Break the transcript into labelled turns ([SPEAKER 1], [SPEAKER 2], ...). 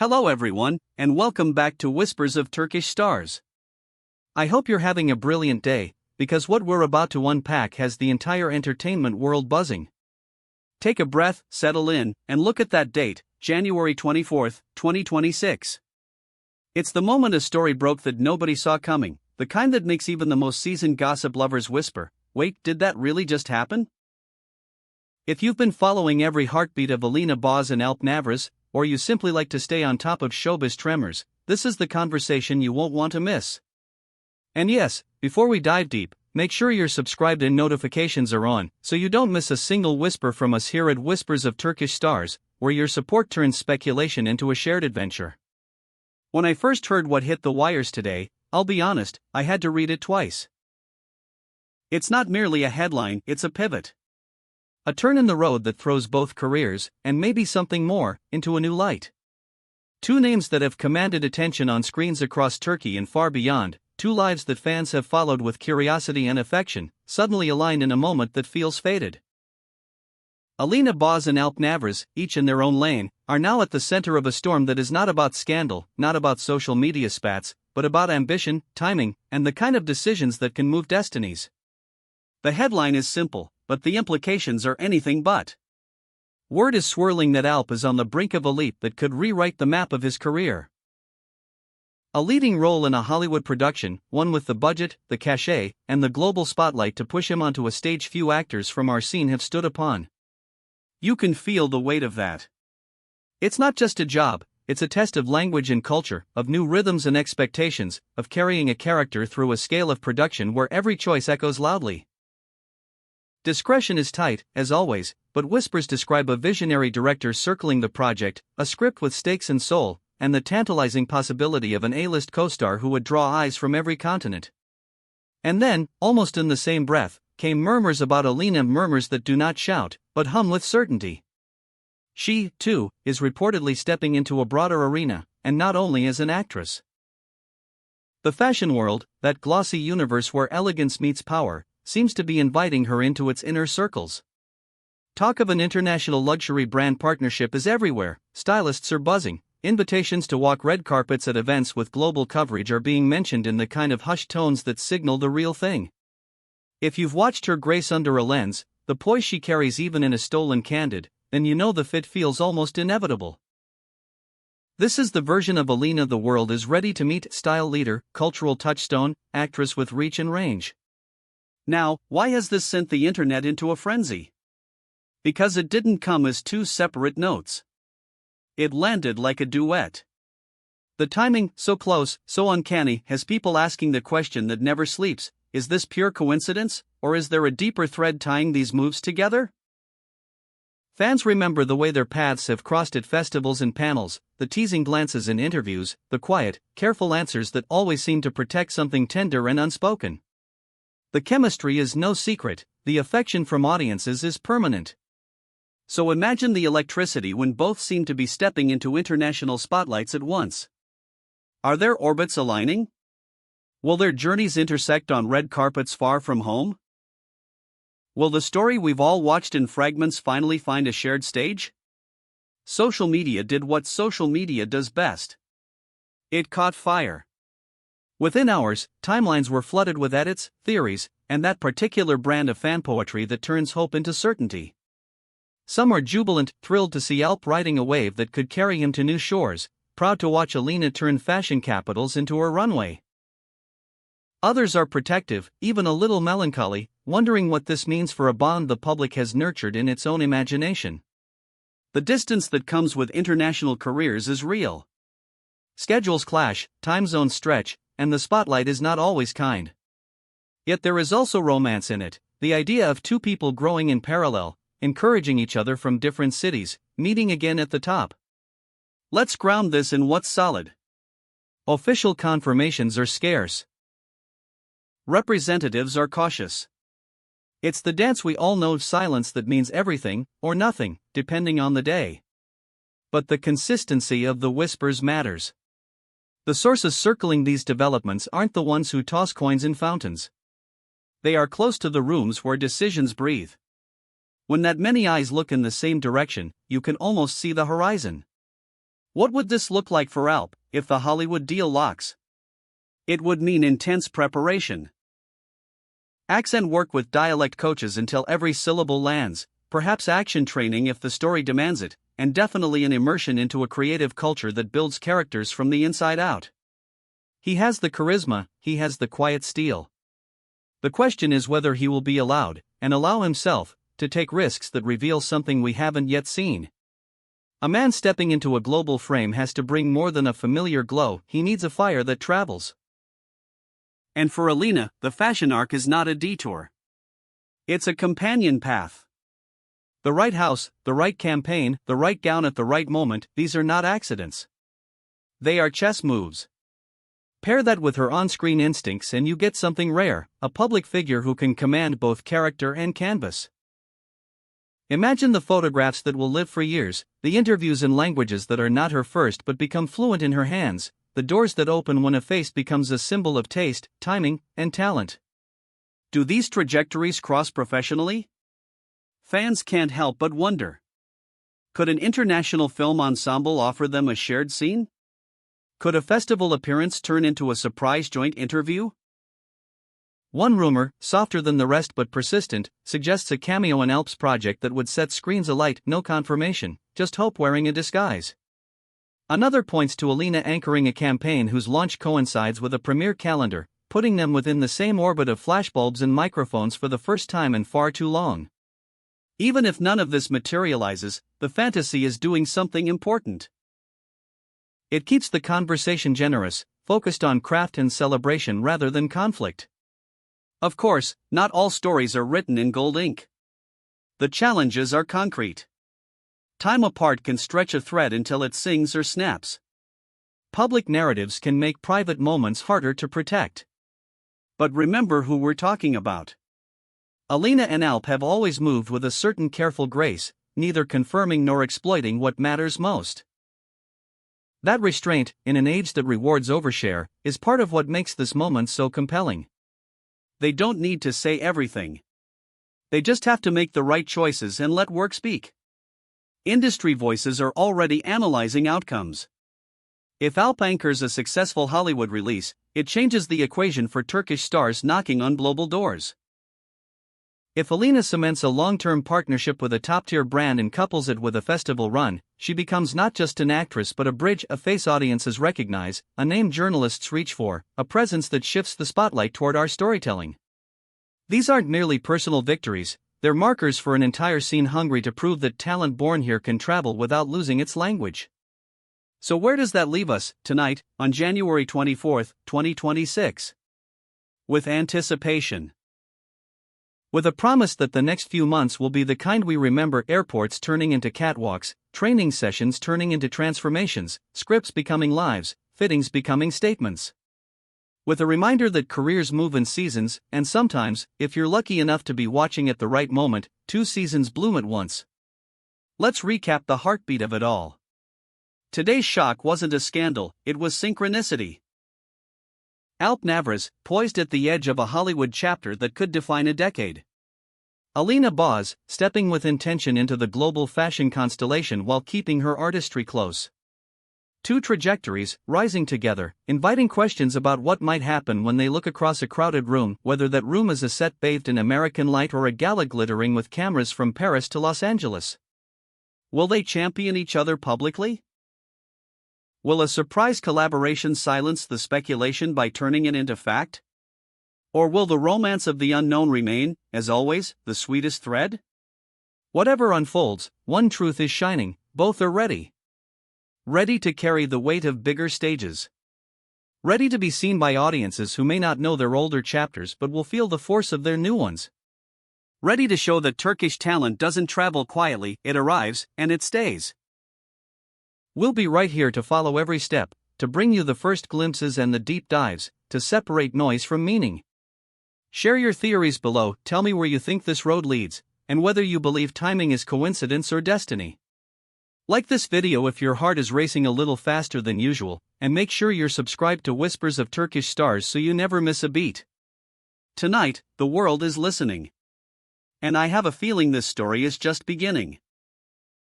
[SPEAKER 1] Hello everyone, and welcome back to Whispers of Turkish Stars. I hope you're having a brilliant day, because what we're about to unpack has the entire entertainment world buzzing. Take a breath, settle in, and look at that date, January 24th, 2026. It's the moment a story broke that nobody saw coming, the kind that makes even the most seasoned gossip lovers whisper, "Wait, did that really just happen?" If you've been following every heartbeat of Alina and Navruz, or you simply like to stay on top of showbiz tremors, this is the conversation you won't want to miss. And yes, before we dive deep, make sure you're subscribed and notifications are on, so you don't miss a single whisper from us here at Whispers of Turkish Stars, where your support turns speculation into a shared adventure. When I first heard what hit the wires today, I'll be honest, I had to read it twice. It's not merely a headline, it's a pivot. A turn in the road that throws both careers, and maybe something more, into a new light. Two names that have commanded attention on screens across Turkey and far beyond, two lives that fans have followed with curiosity and affection, suddenly aligned in a moment that feels fated. Alina and Navruz, each in their own lane, are now at the center of a storm that is not about scandal, not about social media spats, but about ambition, timing, and the kind of decisions that can move destinies. The headline is simple, but the implications are anything but. Word is swirling that Alp is on the brink of a leap that could rewrite the map of his career. A leading role in a Hollywood production, one with the budget, the cachet, and the global spotlight to push him onto a stage few actors from our scene have stood upon. You can feel the weight of that. It's not just a job, it's a test of language and culture, of new rhythms and expectations, of carrying a character through a scale of production where every choice echoes loudly. Discretion is tight, as always, but whispers describe a visionary director circling the project, a script with stakes and soul, and the tantalizing possibility of an A-list co-star who would draw eyes from every continent. And then, almost in the same breath, came murmurs about Alina, murmurs that do not shout, but hum with certainty. She, too, is reportedly stepping into a broader arena, and not only as an actress. The fashion world, that glossy universe where elegance meets power, seems to be inviting her into its inner circles. Talk of an international luxury brand partnership is everywhere, stylists are buzzing, invitations to walk red carpets at events with global coverage are being mentioned in the kind of hushed tones that signal the real thing. If you've watched her grace under a lens, the poise she carries even in a stolen candid, then you know the fit feels almost inevitable. This is the version of Alina the world is ready to meet: style leader, cultural touchstone, actress with reach and range. Now, why has this sent the internet into a frenzy? Because it didn't come as two separate notes. It landed like a duet. The timing, so close, so uncanny, has people asking the question that never sleeps: is this pure coincidence, or is there a deeper thread tying these moves together? Fans remember the way their paths have crossed at festivals and panels, the teasing glances in interviews, the quiet, careful answers that always seem to protect something tender and unspoken. The chemistry is no secret, the affection from audiences is permanent. So imagine the electricity when both seem to be stepping into international spotlights at once. Are their orbits aligning? Will their journeys intersect on red carpets far from home? Will the story we've all watched in fragments finally find a shared stage? Social media did what social media does best. It caught fire. Within hours, timelines were flooded with edits, theories, and that particular brand of fan poetry that turns hope into certainty. Some are jubilant, thrilled to see Alp riding a wave that could carry him to new shores, proud to watch Alina turn fashion capitals into her runway. Others are protective, even a little melancholy, wondering what this means for a bond the public has nurtured in its own imagination. The distance that comes with international careers is real. Schedules clash, time zones stretch, and the spotlight is not always kind. Yet there is also romance in it, the idea of two people growing in parallel, encouraging each other from different cities, meeting again at the top. Let's ground this in what's solid. Official confirmations are scarce. Representatives are cautious. It's the dance we all know: silence that means everything, or nothing, depending on the day. But the consistency of the whispers matters. The sources circling these developments aren't the ones who toss coins in fountains. They are close to the rooms where decisions breathe. When that many eyes look in the same direction, you can almost see the horizon. What would this look like for Alp if the Hollywood deal locks? It would mean intense preparation. Accent work with dialect coaches until every syllable lands, perhaps action training if the story demands it, and definitely an immersion into a creative culture that builds characters from the inside out. He has the charisma, he has the quiet steel. The question is whether he will be allowed, and allow himself, to take risks that reveal something we haven't yet seen. A man stepping into a global frame has to bring more than a familiar glow, he needs a fire that travels. And for Alina, the fashion arc is not a detour. It's a companion path. The right house, the right campaign, the right gown at the right moment, these are not accidents. They are chess moves. Pair that with her on-screen instincts and you get something rare, a public figure who can command both character and canvas. Imagine the photographs that will live for years, the interviews in languages that are not her first but become fluent in her hands, the doors that open when a face becomes a symbol of taste, timing, and talent. Do these trajectories cross professionally? Fans can't help but wonder. Could an international film ensemble offer them a shared scene? Could a festival appearance turn into a surprise joint interview? One rumor, softer than the rest but persistent, suggests a cameo in Alp's project that would set screens alight, no confirmation, just hope wearing a disguise. Another points to Alina anchoring a campaign whose launch coincides with a premiere calendar, putting them within the same orbit of flashbulbs and microphones for the first time in far too long. Even if none of this materializes, the fantasy is doing something important. It keeps the conversation generous, focused on craft and celebration rather than conflict. Of course, not all stories are written in gold ink. The challenges are concrete. Time apart can stretch a thread until it sings or snaps. Public narratives can make private moments harder to protect. But remember who we're talking about. Alina and Alp have always moved with a certain careful grace, neither confirming nor exploiting what matters most. That restraint, in an age that rewards overshare, is part of what makes this moment so compelling. They don't need to say everything. They just have to make the right choices and let work speak. Industry voices are already analyzing outcomes. If Alp anchors a successful Hollywood release, it changes the equation for Turkish stars knocking on global doors. If Alina cements a long-term partnership with a top-tier brand and couples it with a festival run, she becomes not just an actress but a bridge, a face audiences recognize, a name journalists reach for, a presence that shifts the spotlight toward our storytelling. These aren't merely personal victories, they're markers for an entire scene hungry to prove that talent born here can travel without losing its language. So where does that leave us, tonight, on January 24, 2026? With anticipation. With a promise that the next few months will be the kind we remember, airports turning into catwalks, training sessions turning into transformations, scripts becoming lives, fittings becoming statements. With a reminder that careers move in seasons, and sometimes, if you're lucky enough to be watching at the right moment, 2 seasons bloom at once. Let's recap the heartbeat of it all. Today's shock wasn't a scandal, it was synchronicity. Alp Navruz, poised at the edge of a Hollywood chapter that could define a decade. Alina Boz, stepping with intention into the global fashion constellation while keeping her artistry close. 2 trajectories, rising together, inviting questions about what might happen when they look across a crowded room, whether that room is a set bathed in American light or a gala glittering with cameras from Paris to Los Angeles. Will they champion each other publicly? Will a surprise collaboration silence the speculation by turning it into fact? Or will the romance of the unknown remain, as always, the sweetest thread? Whatever unfolds, one truth is shining, both are ready. Ready to carry the weight of bigger stages. Ready to be seen by audiences who may not know their older chapters but will feel the force of their new ones. Ready to show that Turkish talent doesn't travel quietly, it arrives, and it stays. We'll be right here to follow every step, to bring you the first glimpses and the deep dives, to separate noise from meaning. Share your theories below, tell me where you think this road leads, and whether you believe timing is coincidence or destiny. Like this video if your heart is racing a little faster than usual, and make sure you're subscribed to Whispers of Turkish Stars so you never miss a beat. Tonight, the world is listening. And I have a feeling this story is just beginning.